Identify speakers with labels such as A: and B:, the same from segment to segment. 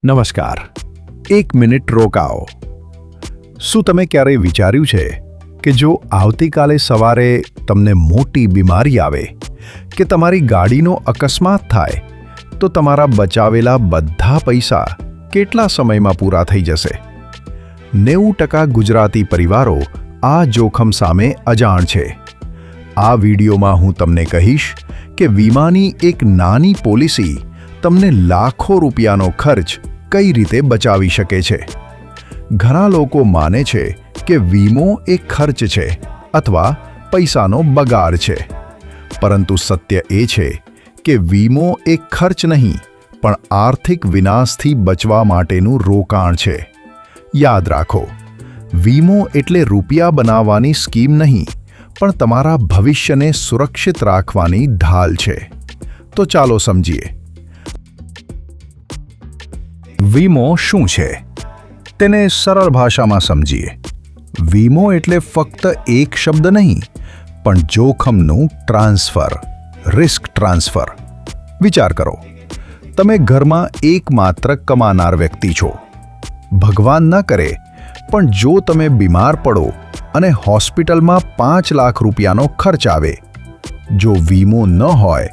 A: નમસ્કાર. એક મિનિટ રોકાઓ. શું તમે ક્યારેય વિચાર્યું છે કે જો આવતીકાલે સવારે તમને મોટી બીમારી આવે કે તમારી ગાડીનો અકસ્માત થાય તો તમારા બચાવેલા બધા પૈસા કેટલા સમયમાં પૂરા થઈ જશે? 90% ગુજરાતી પરિવારો આ જોખમ સામે અજાણ છે. આ વિડીયોમાં હું તમને કહીશ કે વીમાની એક નાની પોલિસી તમને લાખો રૂપિયાનો ખર્ચ કઈ રીતે બચાવી શકે છે. ઘણા લોકો માને છે કે વીમો એક ખર્ચ છે અથવા પૈસાનો બગાડ છે, પરંતુ સત્ય એ છે કે વીમો એક ખર્ચ નહીં પણ આર્થિક વિનાશથી બચવા માટેનું રોકાણ છે. યાદ રાખો, વીમો એટલે રૂપિયા બનાવવાની સ્કીમ નહીં પણ તમારા ભવિષ્યને સુરક્ષિત રાખવાની ઢાલ છે. તો ચાલો સમજીએ. વીમો શું છે તેને સરળ ભાષામાં સમજીએ. વીમો એટલે ફક્ત એક શબ્દ નહીં પણ જોખમનું ટ્રાન્સફર, રિસ્ક ટ્રાન્સફર. વિચાર કરો, તમે ઘરમાં એકમાત્ર કમાનાર વ્યક્તિ છો. ભગવાન ન કરે પણ જો તમે બીમાર પડો અને હોસ્પિટલમાં 5 લાખ રૂપિયાનો ખર્ચ આવે, જો વીમો ન હોય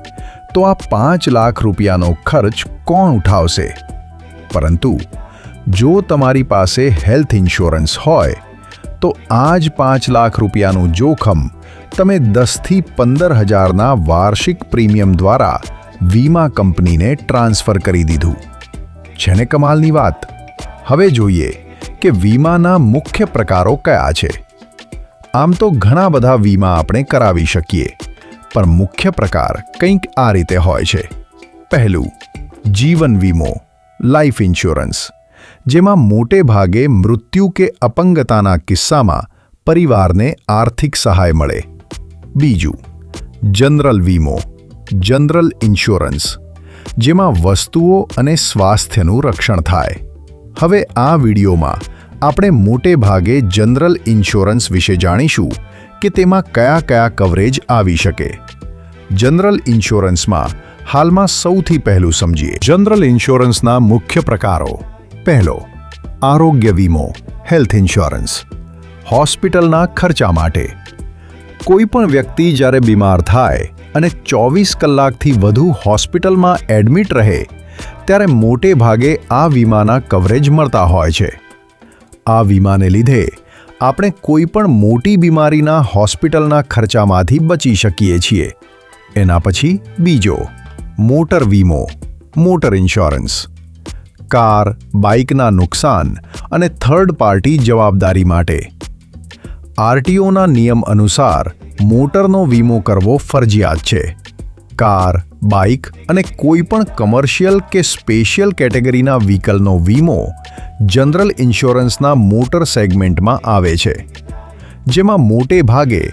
A: તો આ 5 લાખ રૂપિયાનો ખર્ચ કોણ ઉઠાવશે? પરંતુ જો તમારી પાસે હેલ્થ ઇન્સ્યોરન્સ હોય તો આ જ 5 લાખ રૂપિયાનું જોખમ તમે 10થી 15 હજારના વાર્ષિક પ્રીમિયમ દ્વારા વીમા કંપનીને ટ્રાન્સફર કરી દીધું. છે ને કમાલની વાત? હવે જોઈએ કે વીમાના મુખ્ય પ્રકારો કયા છે. આમ તો ઘણા બધા વીમા આપણે કરાવી શકીએ, પણ મુખ્ય પ્રકાર કંઈક આ રીતે હોય છે. પહેલું, જીવન વીમો, લાઈફ ઇન્સ્યોરન્સ, જેમાં મોટે ભાગે મૃત્યુ કે અપંગતાના કિસ્સામાં પરિવારને આર્થિક સહાય મળે. બીજું, જનરલ વીમો, જનરલ ઇન્સ્યોરન્સ, જેમાં વસ્તુઓ અને સ્વાસ્થ્યનું રક્ષણ થાય. હવે આ વિડીયોમાં આપણે મોટે ભાગે જનરલ ઇન્સ્યોરન્સ વિશે જાણીશું કે તેમાં કયા કયા કવરેજ આવી શકે. જનરલ ઇન્સ્યોરન્સમાં હાલમાં સૌથી પહેલું સમજીએ જનરલ ઇન્સ્યોરન્સના મુખ્ય પ્રકારો. પહેલો, આરોગ્ય વીમો, હેલ્થ ઇન્સ્યોરન્સ, હોસ્પિટલના ખર્ચા માટે. કોઈ પણ વ્યક્તિ જ્યારે બીમાર થાય અને 24 કલાકથી વધુ હોસ્પિટલમાં એડમિટ રહે ત્યારે મોટે ભાગે આ વીમાના કવરેજ મળતા હોય છે. આ વીમાને લીધે આપણે કોઈ પણ મોટી બીમારીના હોસ્પિટલના ખર્ચામાંથી બચી શકીએ છીએ. એના પછી બીજો, મોટર વીમો, મોટર ઇન્સ્યોરન્સ, કાર, બાઇકના નુકસાન અને થર્ડ પાર્ટી જવાબદારી માટે. આરટીઓના નિયમ અનુસાર મોટરનો વીમો કરવો ફરજિયાત છે. કાર, બાઇક અને કોઈ પણ કમર્શિયલ કે સ્પેશિયલ કેટેગરીના વ્હીકલનો વીમો જનરલ ઇન્સ્યોરન્સના મોટર સેગમેન્ટમાં આવે છે, જેમાં મોટે ભાગે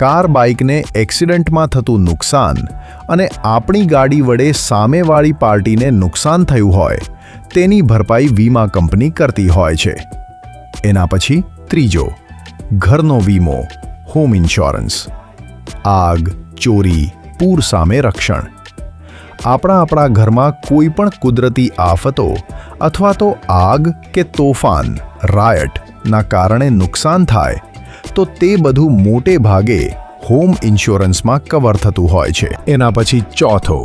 A: કાર, બાઇકને એક્સિડન્ટમાં થતું નુકસાન અને આપણી ગાડી વડે સામેવાળી પાર્ટીને નુકસાન થયું હોય તેની ભરપાઈ વીમા કંપની કરતી હોય છે. એના પછી ત્રીજો, ઘરનો વીમો, હોમ ઇન્સ્યોરન્સ, આગ, ચોરી, પૂર સામે રક્ષણ. આપણા ઘરમાં કોઈ પણ કુદરતી આફતો અથવા તો આગ કે તોફાન, રાયટના કારણે નુકસાન થાય તો તે બધું મોટે ભાગે હોમ ઇન્સ્યોરન્સમાં કવર થતું હોય છે. એના પછી ચોથો,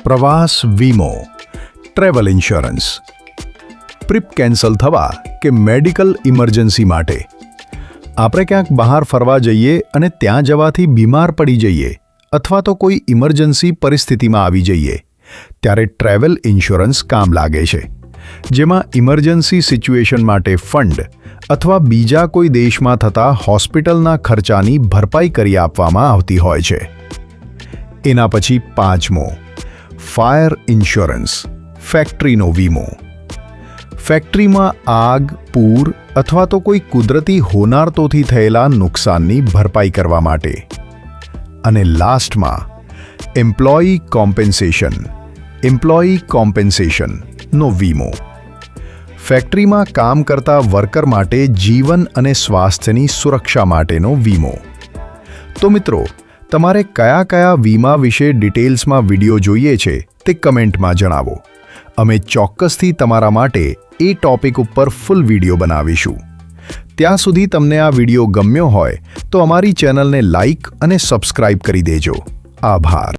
A: પ્રવાસ વીમો, ટ્રેવલ ઇન્સ્યોરન્સ, ટ્રીપ કેન્સલ થવા કે મેડિકલ ઇમરજન્સી માટે. આપણે ક્યાંક બહાર ફરવા જઈએ અને ત્યાં જવાથી બીમાર પડી જઈએ અથવા તો કોઈ ઇમરજન્સી પરિસ્થિતિમાં આવી જઈએ ત્યારે ટ્રેવલ ઇન્સ્યોરન્સ કામ લાગે છે, જેમાં ઇમરજન્સી સિચ્યુએશન માટે ફંડ અથવા બીજા કોઈ દેશમાં થતા હોસ્પિટલના ખર્ચાની ભરપાઈ કરી આપવામાં આવતી હોય છે. એના પછી પાંચમો, ફાયર ઇન્સ્યોરન્સ, ફેક્ટરીનો વીમો. ફેક્ટરીમાં આગ, પૂર અથવા તો કોઈ કુદરતી હોનારતોથી થયેલા નુકસાનની ભરપાઈ કરવા માટે. અને લાસ્ટમાં, એમ્પ્લોયી કોમ્પેન્સેશનનો વીમો. ફેક્ટરીમાં કામ કરતા વર્કર માટે જીવન અને સ્વાસ્થ્યની સુરક્ષા માટેનો વીમો. તો મિત્રો, તમારે કયા કયા વીમા વિશે ડિટેલ્સમાં વિડીયો જોઈએ છે તે કમેન્ટમાં જણાવો. અમે ચોક્કસથી તમારા માટે એ ટોપિક ઉપર ફૂલ વિડીયો બનાવીશું. ત્યાં સુધી તમને આ વિડીયો ગમ્યો હોય તો અમારી ચેનલને લાઇક અને સબસ્ક્રાઇબ કરી દેજો. આભાર.